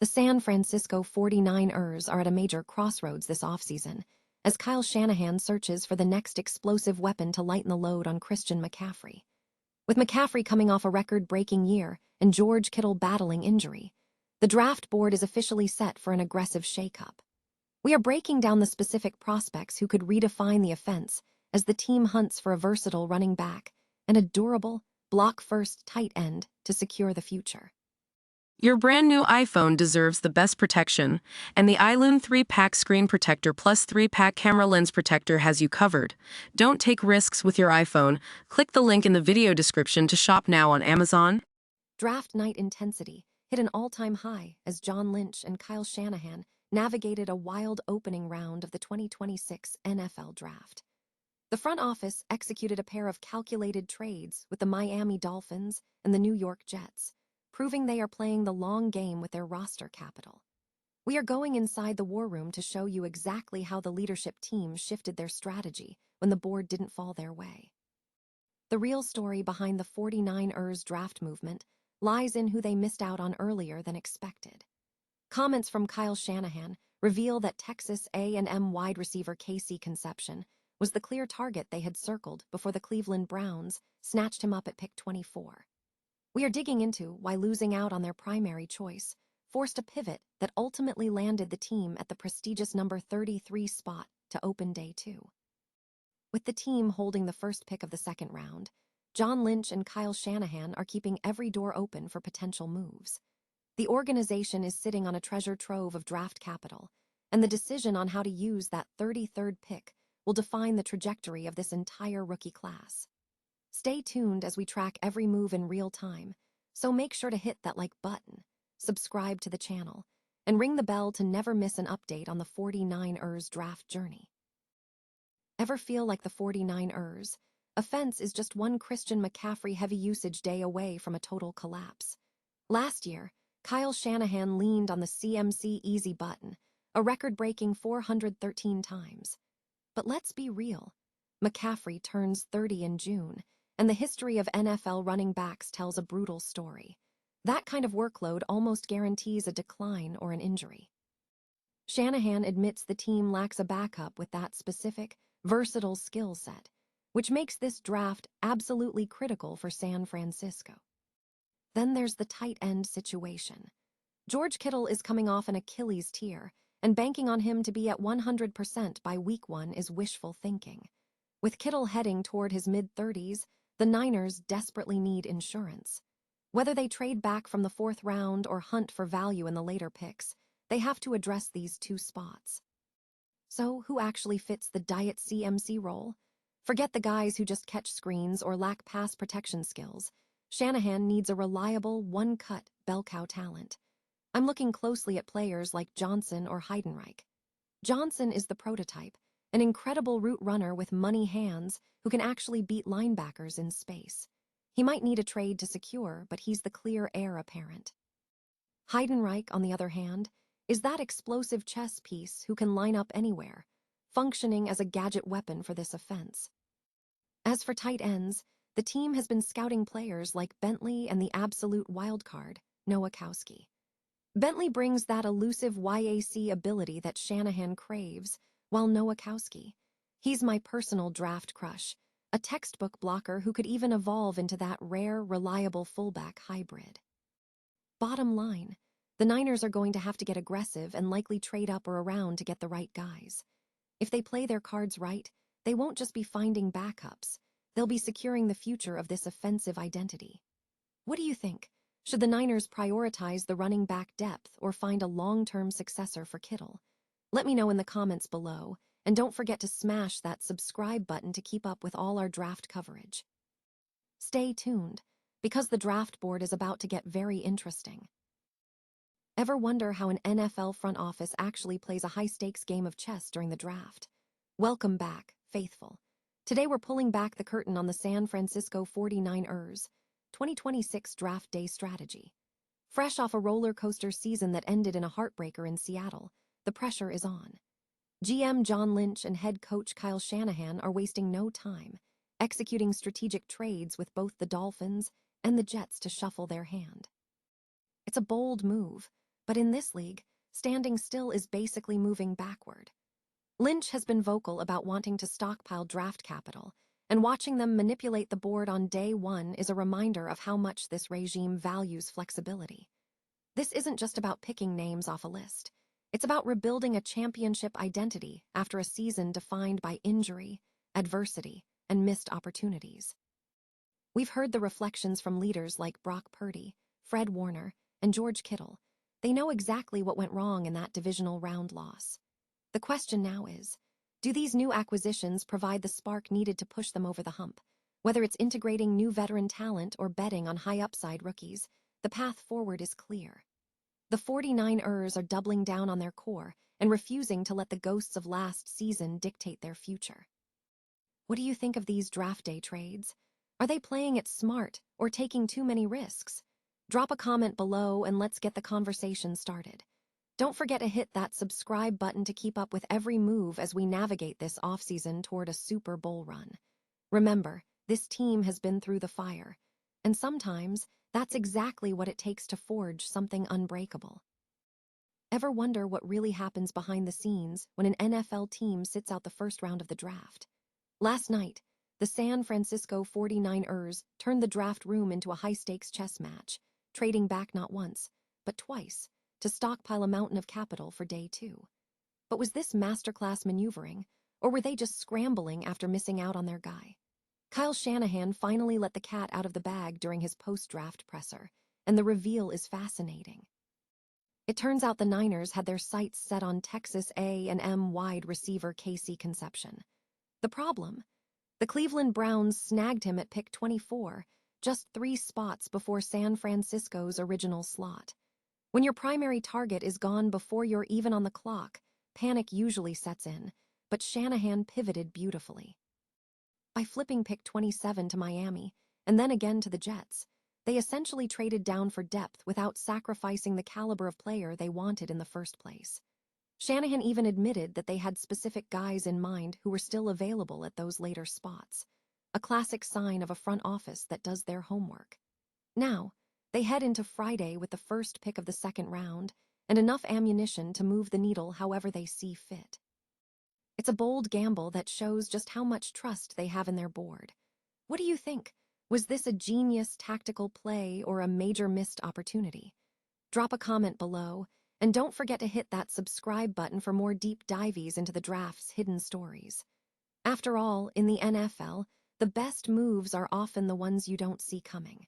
The San Francisco 49ers are at a major crossroads this offseason, as Kyle Shanahan searches for the next explosive weapon to lighten the load on Christian McCaffrey. With McCaffrey coming off a record-breaking year and George Kittle battling injury, the draft board is officially set for an aggressive shakeup. We are breaking down the specific prospects who could redefine the offense as the team hunts for a versatile running back and a durable, block-first tight end to secure the future. Your brand new iPhone deserves the best protection, and the iLune 3-pack screen protector plus 3-pack camera lens protector has you covered. Don't take risks with your iPhone. Click the link in the video description to shop now on Amazon. Draft night intensity hit an all-time high as John Lynch and Kyle Shanahan navigated a wild opening round of the 2026 NFL Draft. The front office executed a pair of calculated trades with the Miami Dolphins and the New York Jets, proving they are playing the long game with their roster capital. We are going inside the war room to show you exactly how the leadership team shifted their strategy when the board didn't fall their way. The real story behind the 49ers draft movement lies in who they missed out on earlier than expected. Comments from Kyle Shanahan reveal that Texas A&M wide receiver KC Concepcion was the clear target they had circled before the Cleveland Browns snatched him up at pick 24. We are digging into why losing out on their primary choice forced a pivot that ultimately landed the team at the prestigious number 33 spot to open day 2. With the team holding the first pick of the second round, John Lynch and Kyle Shanahan are keeping every door open for potential moves. The organization is sitting on a treasure trove of draft capital, and the decision on how to use that 33rd pick will define the trajectory of this entire rookie class. Stay tuned as we track every move in real time, so make sure to hit that like button, subscribe to the channel, and ring the bell to never miss an update on the 49ers draft journey. Ever feel like the 49ers? Offense is just one Christian McCaffrey heavy usage day away from a total collapse. Last year, Kyle Shanahan leaned on the CMC easy button, a record-breaking 413 times. But let's be real. McCaffrey turns 30 in June, and the history of NFL running backs tells a brutal story. That kind of workload almost guarantees a decline or an injury. Shanahan admits the team lacks a backup with that specific, versatile skill set, which makes this draft absolutely critical for San Francisco. Then there's the tight end situation. George Kittle is coming off an Achilles tear, and banking on him to be at 100% by week 1 is wishful thinking. With Kittle heading toward his mid-30s, the Niners desperately need insurance. Whether they trade back from the 4th round or hunt for value in the later picks, they have to address these two spots. So, who actually fits the diet CMC role? Forget the guys who just catch screens or lack pass protection skills. Shanahan needs a reliable, one-cut, bell cow talent. I'm looking closely at players like Johnson or Heidenreich. Johnson is the prototype, an incredible route runner with money hands who can actually beat linebackers in space. He might need a trade to secure, but he's the clear heir apparent. Heidenreich, on the other hand, is that explosive chess piece who can line up anywhere, functioning as a gadget weapon for this offense. As for tight ends, the team has been scouting players like Bentley and the absolute wildcard, Nowakowski. Bentley brings that elusive YAC ability that Shanahan craves, while Nowakowski, he's my personal draft crush, a textbook blocker who could even evolve into that rare, reliable fullback hybrid. Bottom line, the Niners are going to have to get aggressive and likely trade up or around to get the right guys. If they play their cards right, they won't just be finding backups, they'll be securing the future of this offensive identity. What do you think? Should the Niners prioritize the running back depth or find a long-term successor for Kittle? Let me know in the comments below, and don't forget to smash that subscribe button to keep up with all our draft coverage. Stay tuned, because the draft board is about to get very interesting. Ever wonder how an NFL front office actually plays a high-stakes game of chess during the draft? Welcome back, faithful. Today we're pulling back the curtain on the San Francisco 49ers 2026 Draft Day strategy. Fresh off a roller coaster season that ended in a heartbreaker in Seattle, the pressure is on. GM John Lynch and head coach Kyle Shanahan are wasting no time, executing strategic trades with both the Dolphins and the Jets to shuffle their hand. It's a bold move, But in this league, standing still is basically moving backward. Lynch has been vocal about wanting to stockpile draft capital, and watching them manipulate the board on day one is a reminder of how much this regime values flexibility. This isn't just about picking names off a list. It's about rebuilding a championship identity after a season defined by injury, adversity, and missed opportunities. We've heard the reflections from leaders like Brock Purdy, Fred Warner, and George Kittle. They know exactly what went wrong in that divisional round loss. The question now is, do these new acquisitions provide the spark needed to push them over the hump? Whether it's integrating new veteran talent or betting on high-upside rookies, the path forward is clear. The 49ers are doubling down on their core and refusing to let the ghosts of last season dictate their future. What do you think of these draft day trades? Are they playing it smart or taking too many risks? Drop a comment below and let's get the conversation started. Don't forget to hit that subscribe button to keep up with every move as we navigate this offseason toward a Super Bowl run. Remember, this team has been through the fire, and sometimes that's exactly what it takes to forge something unbreakable. Ever wonder what really happens behind the scenes when an NFL team sits out the first round of the draft? Last night, the San Francisco 49ers turned the draft room into a high-stakes chess match, trading back not once, but twice, to stockpile a mountain of capital for day two. But was this masterclass maneuvering, or were they just scrambling after missing out on their guy? Kyle Shanahan finally let the cat out of the bag during his post-draft presser, and the reveal is fascinating. It turns out the Niners had their sights set on Texas A&M wide receiver KC Concepcion. The problem? The Cleveland Browns snagged him at pick 24, just 3 spots before San Francisco's original slot. When your primary target is gone before you're even on the clock, panic usually sets in, but Shanahan pivoted beautifully. By flipping pick 27 to Miami, and then again to the Jets, they essentially traded down for depth without sacrificing the caliber of player they wanted in the first place. Shanahan even admitted that they had specific guys in mind who were still available at those later spots, a classic sign of a front office that does their homework. Now, they head into Friday with the first pick of the second round and enough ammunition to move the needle however they see fit. It's a bold gamble that shows just how much trust they have in their board. What do you think? Was this a genius tactical play or a major missed opportunity? Drop a comment below, and don't forget to hit that subscribe button for more deep dives into the draft's hidden stories. After all, in the NFL, the best moves are often the ones you don't see coming.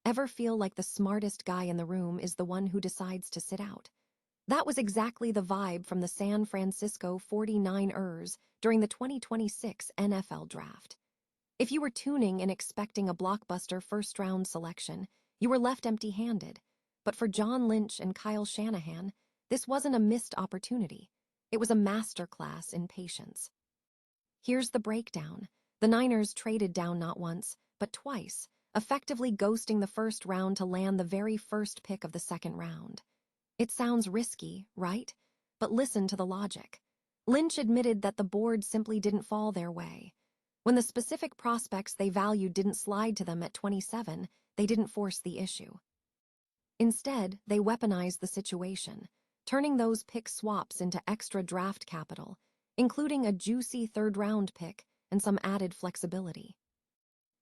Ever feel like the smartest guy in the room is the one who decides to sit out? That was exactly the vibe from the San Francisco 49ers during the 2026 NFL Draft. If you were tuning and expecting a blockbuster first-round selection, you were left empty-handed. But for John Lynch and Kyle Shanahan, this wasn't a missed opportunity. It was a masterclass in patience. Here's the breakdown. The Niners traded down not once, but twice, effectively ghosting the first round to land the very first pick of the second round. It sounds risky, right? But listen to the logic. Lynch admitted that the board simply didn't fall their way. When the specific prospects they valued didn't slide to them at 27, they didn't force the issue. Instead, they weaponized the situation, turning those pick swaps into extra draft capital, including a juicy third-round pick and some added flexibility.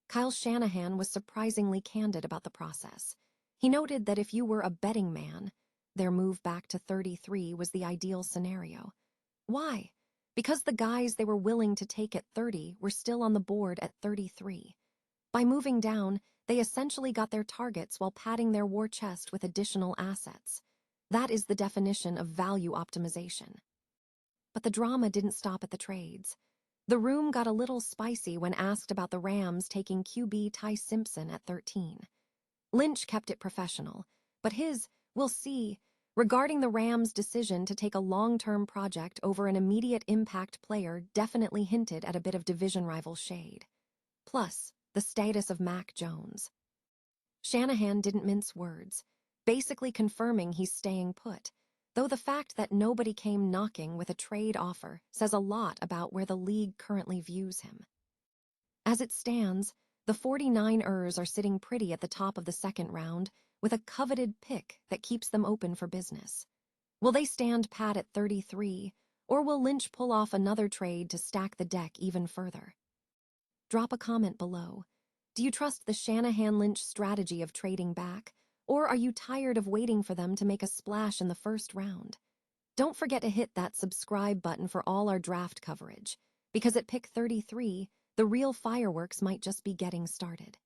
Kyle Shanahan was surprisingly candid about the process. He noted that if you were a betting man, their move back to 33 was the ideal scenario. Why? Because the guys they were willing to take at 30 were still on the board at 33. By moving down, they essentially got their targets while padding their war chest with additional assets. That is the definition of value optimization. But the drama didn't stop at the trades. The room got a little spicy when asked about the Rams taking QB Ty Simpson at 13. Lynch kept it professional, but his, "we'll see," regarding the Rams' decision to take a long-term project over an immediate impact player definitely hinted at a bit of division rival shade. Plus, the status of Mac Jones. Shanahan didn't mince words, basically confirming he's staying put, though the fact that nobody came knocking with a trade offer says a lot about where the league currently views him. As it stands, the 49ers are sitting pretty at the top of the second round, with a coveted pick that keeps them open for business. Will they stand pat at 33, or will Lynch pull off another trade to stack the deck even further? Drop a comment below. Do you trust the Shanahan-Lynch strategy of trading back, or are you tired of waiting for them to make a splash in the first round? Don't forget to hit that subscribe button for all our draft coverage, because at pick 33, the real fireworks might just be getting started.